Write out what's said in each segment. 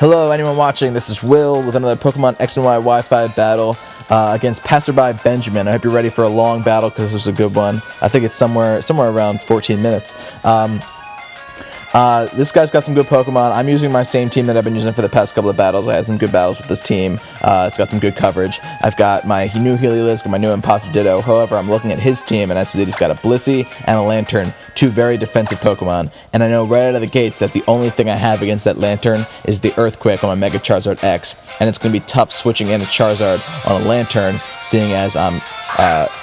Hello, anyone watching? This is Will with another Pokemon X and Y Wi-Fi battle against Passerby Benjamin. I hope you're ready for a long battle because this was a good one. I think it's somewhere around 14 minutes. This guy's got some good Pokemon. I'm using my same team that I've been using for the past couple of battles. I had some good battles with this team. It's got some good coverage. I've got my new Heliolisk and my new Imposter Ditto. However, I'm looking at his team and I see that he's got a Blissey and a Lantern, two very defensive Pokemon. And I know right out of the gates that the only thing I have against that Lantern is the Earthquake on my Mega Charizard X. And it's going to be tough switching in a Charizard on a Lantern, seeing as I'm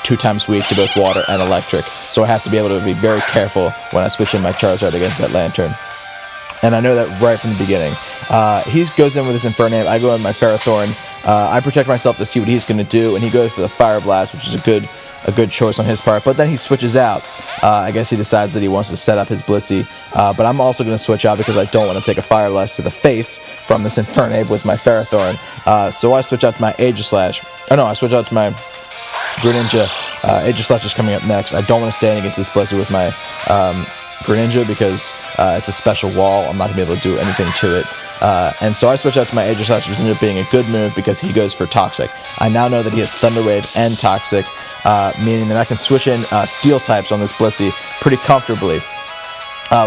2 times weak to both water and electric. So I have to be able to be very careful when I switch in my Charizard against that Lantern. And I know that right from the beginning. He goes in with his Infernape, I go in with my Ferrothorn. I protect myself to see what he's going to do, and he goes for the Fire Blast, which is a good choice on his part. But then he switches out. I guess he decides that he wants to set up his Blissey. But I'm also going to switch out because I don't want to take a Fire Blast to the face from this Infernape with my Ferrothorn. So I switch out to my Aegislash. Oh no, I switch out to my Greninja. Aegislash is coming up next. I don't want to stand against this Blissey with my Greninja because it's a special wall. I'm not going to be able to do anything to it. And so I switch out to my Aegislash, which ends up being a good move because he goes for Toxic. I now know that he has Thunder Wave and Toxic, meaning that I can switch in Steel types on this Blissey pretty comfortably,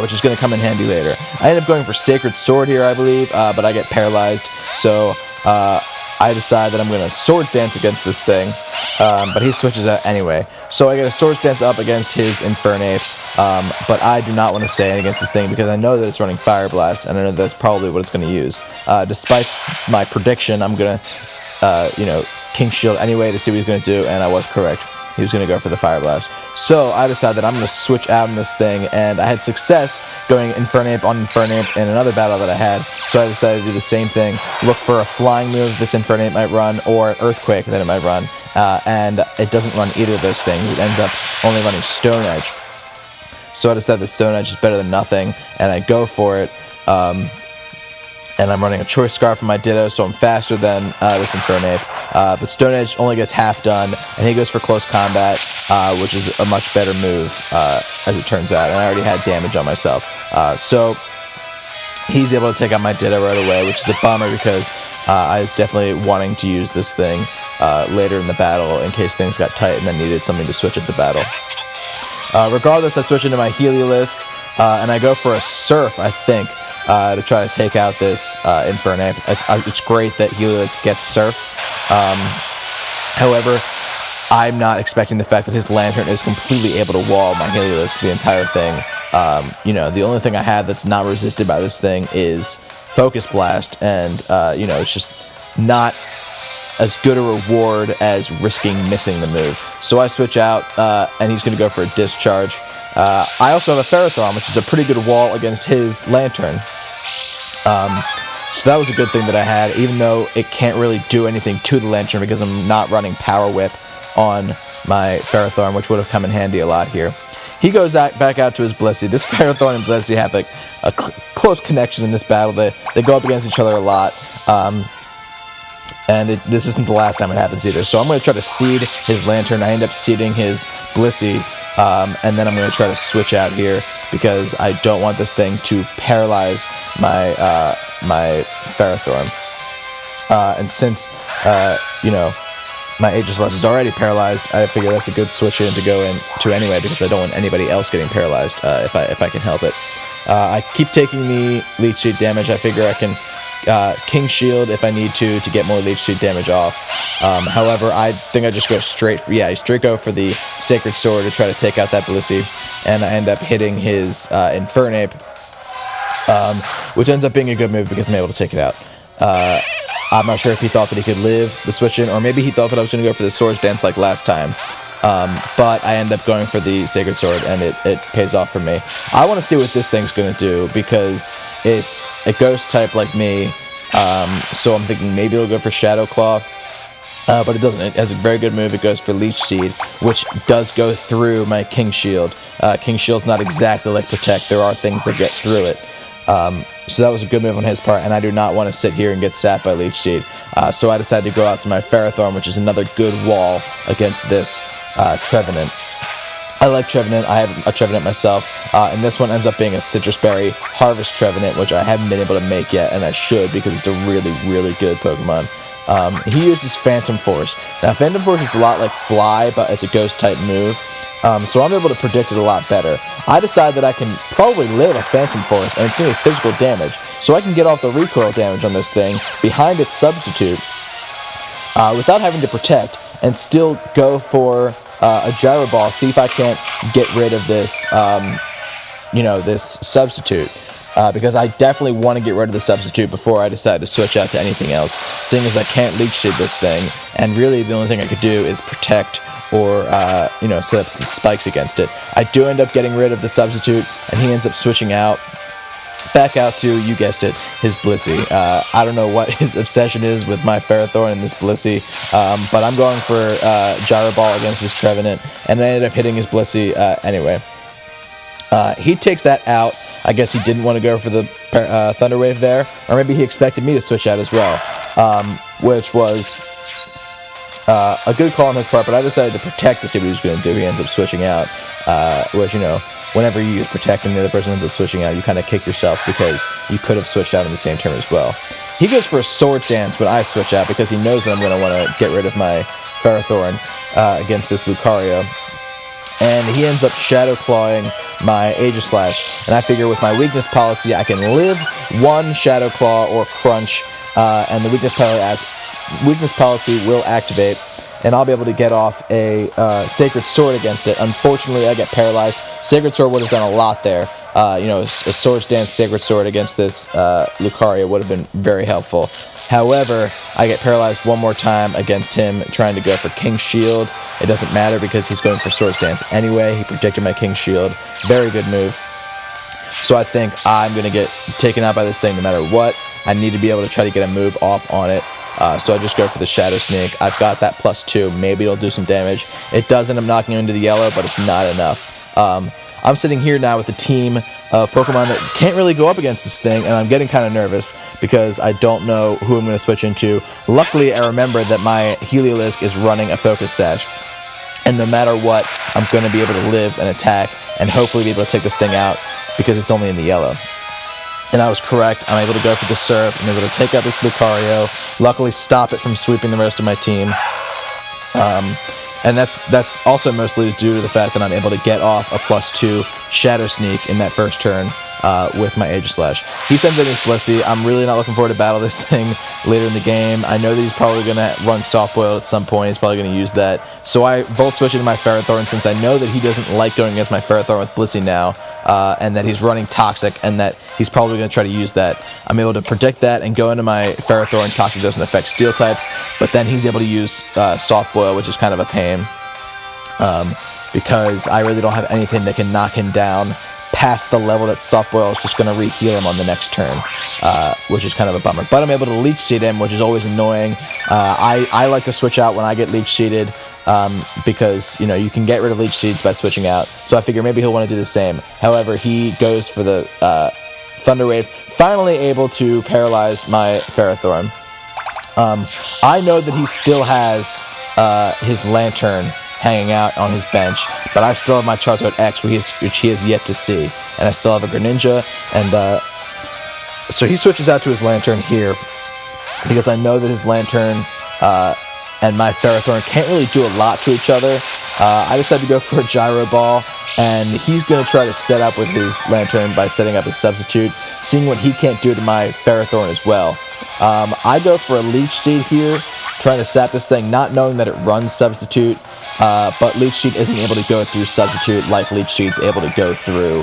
which is going to come in handy later. I end up going for Sacred Sword here, I believe, but I get paralyzed. So I decide that I'm going to Swords Dance against this thing, but he switches out anyway. So I get a Swords Dance up against his Infernape, but I do not want to stay in against this thing because I know that it's running Fire Blast, and I know that's probably what it's going to use. Despite my prediction, I'm going to, King Shield anyway to see what he's going to do, and I was correct. He was going to go for the Fire Blast. So I decided that I'm going to switch out on this thing, and I had success going Infernape on Infernape in another battle that I had. So I decided to do the same thing, look for a flying move this Infernape might run, or an Earthquake that it might run, and it doesn't run either of those things. It ends up only running Stone Edge. So I decided that Stone Edge is better than nothing, and I go for it. And I'm running a Choice Scarf for my Ditto, so I'm faster than this Infernape. But Stone Edge only gets half done, and he goes for Close Combat, which is a much better move, as it turns out. And I already had damage on myself. So he's able to take out my Ditto right away, which is a bummer because I was definitely wanting to use this thing later in the battle in case things got tight and I needed something to switch at the battle. Regardless, I switch into my Heliolisk, and I go for a Surf, I think. To try to take out this Infernape. It's great that Heliolisk gets Surf. However, I'm not expecting the fact that his Lantern is completely able to wall my Heliolisk the entire thing. The only thing I have that's not resisted by this thing is Focus Blast, and it's just not as good a reward as risking missing the move. So I switch out, and he's going to go for a Discharge. I also have a Ferrothorn, which is a pretty good wall against his Lantern. So that was a good thing that I had, even though it can't really do anything to the Lantern because I'm not running Power Whip on my Ferrothorn, which would have come in handy a lot here. He goes back out to his Blissey. This Ferrothorn and Blissey have a close connection in this battle. They go up against each other a lot. And this isn't the last time it happens either. So I'm going to try to seed his Lantern. I end up seeding his Blissey, and then I'm going to try to switch out here because I don't want this thing to paralyze my Ferrothorn. And since my Aegislash is already paralyzed, I figure that's a good switch in to go into anyway because I don't want anybody else getting paralyzed if I can help it. I keep taking the Leech Seed damage. I figure I can King Shield if I need to get more Leech Seed damage off. However, I think I just go straight go for the Sacred Sword to try to take out that Blissey, and I end up hitting his Infernape, which ends up being a good move because I'm able to take it out. I'm not sure if he thought that he could live the switch in, or maybe he thought that I was going to go for the Swords Dance like last time. But I end up going for the Sacred Sword, and it pays off for me. I want to see what this thing's going to do, because it's a ghost type like me, so I'm thinking maybe it'll go for Shadow Claw, but it doesn't. It has a very good move. It goes for Leech Seed, which does go through my King Shield. King Shield's not exactly like Protect. There are things that get through it. So that was a good move on his part, and I do not want to sit here and get sapped by Leech Seed. So I decided to go out to my Ferrothorn, which is another good wall against this Trevenant. I like Trevenant. I have a Trevenant myself, and this one ends up being a Citrus Berry Harvest Trevenant, which I haven't been able to make yet, and I should because it's a really, really good Pokemon. He uses Phantom Force. Now, Phantom Force is a lot like Fly, but it's a Ghost-type move, so I'm able to predict it a lot better. I decide that I can probably live a Phantom Force, and it's going to be physical damage, so I can get off the recoil damage on this thing behind its substitute without having to protect, and still go for a Gyro Ball, see if I can't get rid of this, this substitute. Because I definitely want to get rid of the substitute before I decide to switch out to anything else, seeing as I can't Leech Seed this thing, and really the only thing I could do is protect or, set up some spikes against it. I do end up getting rid of the substitute, and he ends up switching out back out to, you guessed it, his Blissey. I don't know what his obsession is with my Ferrothorn and this Blissey, but I'm going for Gyro Ball against his Trevenant, and I ended up hitting his Blissey anyway. He takes that out. I guess he didn't want to go for the Thunder Wave there, or maybe he expected me to switch out as well, which was a good call on his part, but I decided to protect to see what he was going to do. He ends up switching out, which, whenever you use protect and the other person ends up switching out, you kind of kick yourself because you could have switched out in the same turn as well. He goes for a Swords Dance when I switch out because he knows that I'm going to want to get rid of my Ferrothorn against this Lucario. And he ends up Shadow Clawing my Aegislash. And I figure with my weakness policy, I can live one Shadow Claw or Crunch, and the weakness policy will activate, and I'll be able to get off a Sacred Sword against it. Unfortunately, I get paralyzed. Sacred Sword would have done a lot there. A Swords Dance Sacred Sword against this Lucario would have been very helpful. However, I get paralyzed one more time against him trying to go for King Shield. It doesn't matter because he's going for Swords Dance anyway. He predicted my King Shield. Very good move. So I think I'm going to get taken out by this thing no matter what. I need to be able to try to get a move off on it. So I just go for the Shadow Sneak. I've got that +2. Maybe it'll do some damage. It does end up knocking him into the yellow, but it's not enough. I'm sitting here now with a team of Pokemon that can't really go up against this thing, and I'm getting kind of nervous because I don't know who I'm going to switch into. Luckily, I remembered that my Heliolisk is running a Focus Sash, and no matter what, I'm going to be able to live and attack and hopefully be able to take this thing out because it's only in the yellow. And I was correct. I'm able to go for the Surf. I'm able to take out this Lucario. Luckily, stop it from sweeping the rest of my team. And that's also mostly due to the fact that I'm able to get off a +2 Shadow Sneak in that first turn with my Aegislash. He sends in his Blissey. I'm really not looking forward to battle this thing later in the game. I know that he's probably going to run Soft Boil at some point. He's probably going to use that. So I Volt Switch into my Ferrothorn since I know that he doesn't like going against my Ferrothorn with Blissey now, and that he's running Toxic, and that he's probably going to try to use that. I'm able to predict that and go into my Ferrothorn. Toxic doesn't affect Steel types, but then he's able to use Soft Boil, which is kind of a pain, because I really don't have anything that can knock him down past the level that Soft Boil is just going to re-heal him on the next turn, which is kind of a bummer. But I'm able to Leech Seed him, which is always annoying. I like to switch out when I get Leech Seeded, because, you can get rid of Leech Seeds by switching out. So I figure maybe he'll want to do the same. However, he goes for the Thunder Wave, finally able to paralyze my Ferrothorn. I know that he still has his Lantern hanging out on his bench, but I still have my Charizard X, which he has yet to see, and I still have a Greninja, and so he switches out to his Lantern here, because I know that his Lantern and my Ferrothorn can't really do a lot to each other. I decided to go for a Gyro Ball, and he's going to try to set up with his Lantern by setting up his substitute, seeing what he can't do to my Ferrothorn as well. I go for a Leech Seed here, trying to sap this thing, not knowing that it runs Substitute, but Leech Seed isn't able to go through Substitute like Leech Seed's able to go through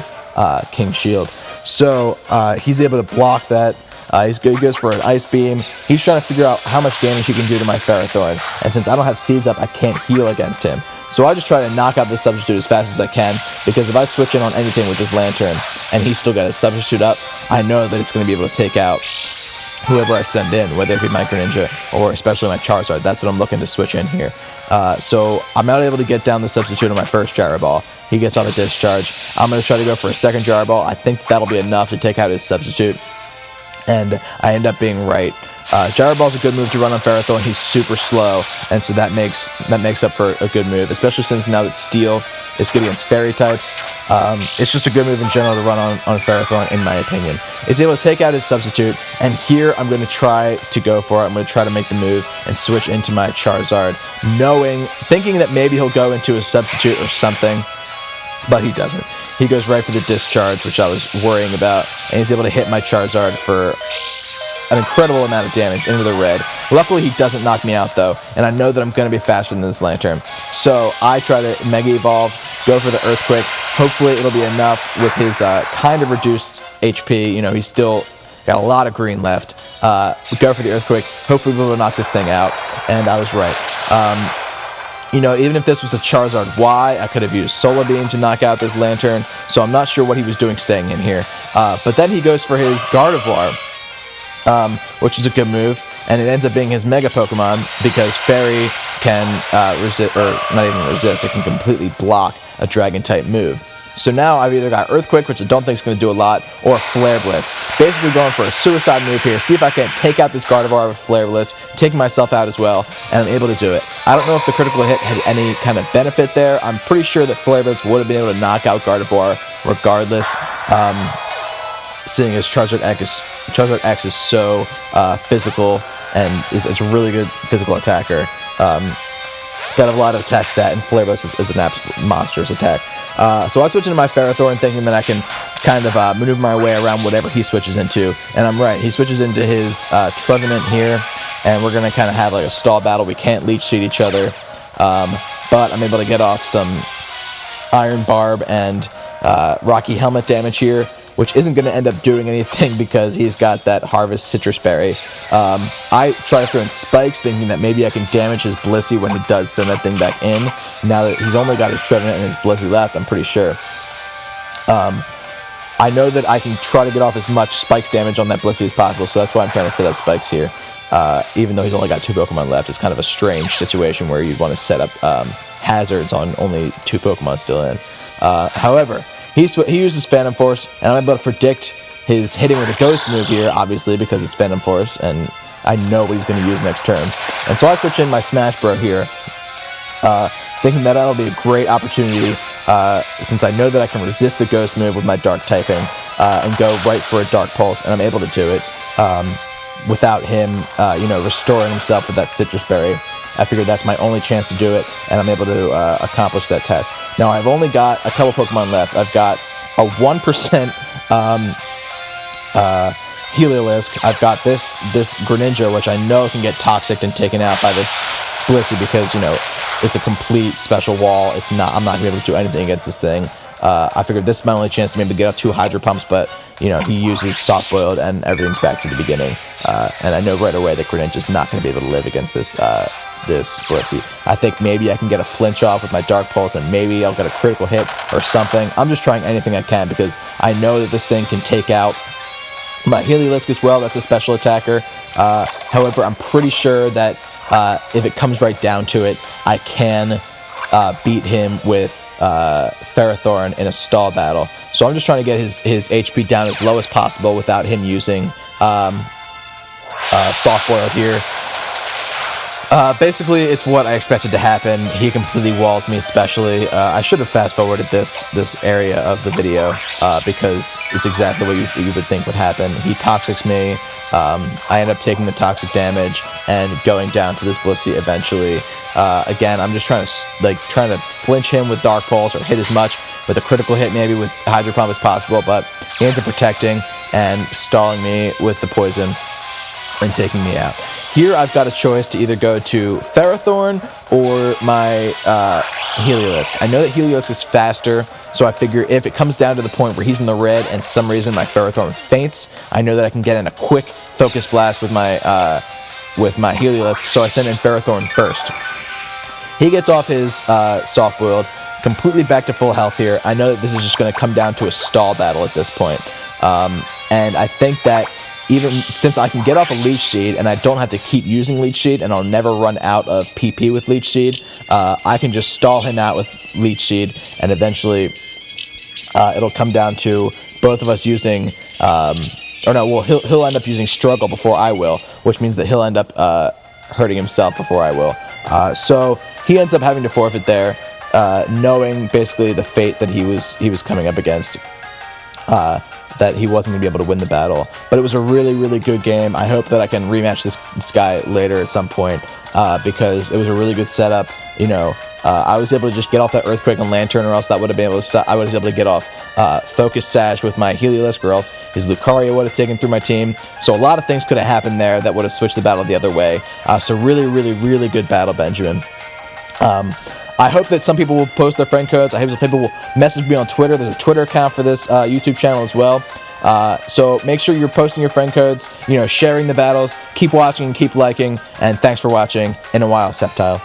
King Shield. So he's able to block that. He goes for an Ice Beam. He's trying to figure out how much damage he can do to my Ferrothorn, and since I don't have Seeds up, I can't heal against him. So I just try to knock out this Substitute as fast as I can, because if I switch in on anything with this Lantern, and he's still got his Substitute up, I know that it's going to be able to take out whoever I send in, whether it be my Greninja or especially my Charizard. That's what I'm looking to switch in here. So I'm not able to get down the Substitute on my first Gyro Ball. He gets on a Discharge. I'm going to try to go for a second Gyro Ball. I think that'll be enough to take out his Substitute, and I end up being right. Gyro Ball's a good move to run on Ferrothorn. He's super slow, and so that makes up for a good move, especially since now that Steel is good against Fairy types. It's just a good move in general to run on Ferrothorn, in my opinion. He's able to take out his substitute, and here I'm going to try to go for it. I'm going to try to make the move and switch into my Charizard, thinking that maybe he'll go into a substitute or something, but he doesn't. He goes right for the discharge, which I was worrying about, and he's able to hit my Charizard for an incredible amount of damage into the red. Luckily, he doesn't knock me out, though, and I know that I'm going to be faster than this Lantern. So I try to Mega Evolve, go for the Earthquake. Hopefully, it'll be enough with his kind of reduced HP. You know, he's still got a lot of green left. Go for the Earthquake. Hopefully, we'll knock this thing out, and I was right. You know, even if this was a Charizard Y, I could have used Solar Beam to knock out this Lantern, so I'm not sure what he was doing staying in here. But then he goes for his Gardevoir, which is a good move, and it ends up being his Mega Pokemon because Fairy can resist, or not even resist, it can completely block a Dragon-type move. So now I've either got Earthquake, which I don't think is going to do a lot, or Flare Blitz. Basically going for a suicide move here, see if I can take out this Gardevoir with Flare Blitz, take myself out as well, and I'm able to do it. I don't know if the critical hit had any kind of benefit there. I'm pretty sure that Flare Blitz would have been able to knock out Gardevoir regardless, seeing as Charizard X is so physical, and it's a really good physical attacker. Got a lot of attack stat, and Flare Blitz is an absolute monstrous attack. So I switch into my Ferrothorn thinking that I can kind of maneuver my way around whatever he switches into, and I'm right. He switches into his Trevenant here, and we're going to kind of have like a stall battle. We can't Leech Seed each other, but I'm able to get off some Iron Barb and Rocky Helmet damage here, which isn't going to end up doing anything because he's got that Harvest Citrus Berry. I try to throw in Spikes, thinking that maybe I can damage his Blissey when he does send that thing back in. Now that he's only got his Trevenant and his Blissey left, I'm pretty sure. I know that I can try to get off as much Spikes damage on that Blissey as possible, so that's why I'm trying to set up Spikes here. Even though he's only got 2 Pokemon left, it's kind of a strange situation where you'd want to set up hazards on only 2 Pokemon still in. However, he uses Phantom Force, and I'm able to predict his hitting with a Ghost move here, obviously, because it's Phantom Force, and I know what he's going to use next turn. And so I switch in my Smash Bro here, thinking that that'll be a great opportunity, since I know that I can resist the Ghost move with my Dark typing, and go right for a Dark Pulse, and I'm able to do it without him, restoring himself with that Citrus Berry. I figured that's my only chance to do it, and I'm able to accomplish that task. Now, I've only got a couple Pokemon left. I've got a 1% Heliolisk. I've got this Greninja, which I know can get toxic and taken out by this Blissey because, it's a complete special wall. I'm not going to be able to do anything against this thing. I figured this is my only chance to maybe get off 2 Hydro Pumps, but, he uses Soft Boiled and everything's back to the beginning. And I know right away that Greninja's not going to be able to live against this Blissey. I think maybe I can get a flinch off with my Dark Pulse, and maybe I'll get a critical hit or something. I'm just trying anything I can because I know that this thing can take out my Heliolisk as well. That's a special attacker. However, I'm pretty sure that if it comes right down to it, I can beat him with Ferrothorn in a stall battle. So I'm just trying to get his HP down as low as possible without him using Soft Boiled here. Basically, it's what I expected to happen. He completely walls me, especially. I should have fast-forwarded this area of the video because it's exactly what you would think would happen. He Toxics me. I end up taking the toxic damage and going down to this Blissey eventually. Again, I'm just trying to flinch him with Dark Pulse or hit as much with a critical hit maybe with Hydro Pump as possible, but he ends up protecting and stalling me with the poison and taking me out. Here I've got a choice to either go to Ferrothorn or my Heliolisk. I know that Heliolisk is faster, so I figure if it comes down to the point where he's in the red and some reason my Ferrothorn faints, I know that I can get in a quick Focus Blast with my Heliolisk, so I send in Ferrothorn first. He gets off his Soft Boiled, completely back to full health here. I know that this is just going to come down to a stall battle at this point. And I think that even since I can get off a Leech Seed and I don't have to keep using Leech Seed and I'll never run out of PP with Leech Seed, I can just stall him out with Leech Seed, and eventually it'll come down to both of us using or no, well, he'll end up using struggle before I will, which means that he'll end up hurting himself before I will. So he ends up having to forfeit there, knowing basically the fate that he was coming up against. That he wasn't going to be able to win the battle. But it was a really, really good game. I hope that I can rematch this guy later at some point, because it was a really good setup. You know, I was able to just get off that Earthquake and Lantern, or else that would have been able to. I was able to get off Focus Sash with my Heliolisk, or else his Lucario would have taken through my team. So a lot of things could have happened there that would have switched the battle the other way. So really, really, really good battle, Benjamin. I hope that some people will post their friend codes. I hope some people will message me on Twitter. There's a Twitter account for this YouTube channel as well. So make sure you're posting your friend codes, sharing the battles. Keep watching, keep liking, and thanks for watching. In a while, Sceptile.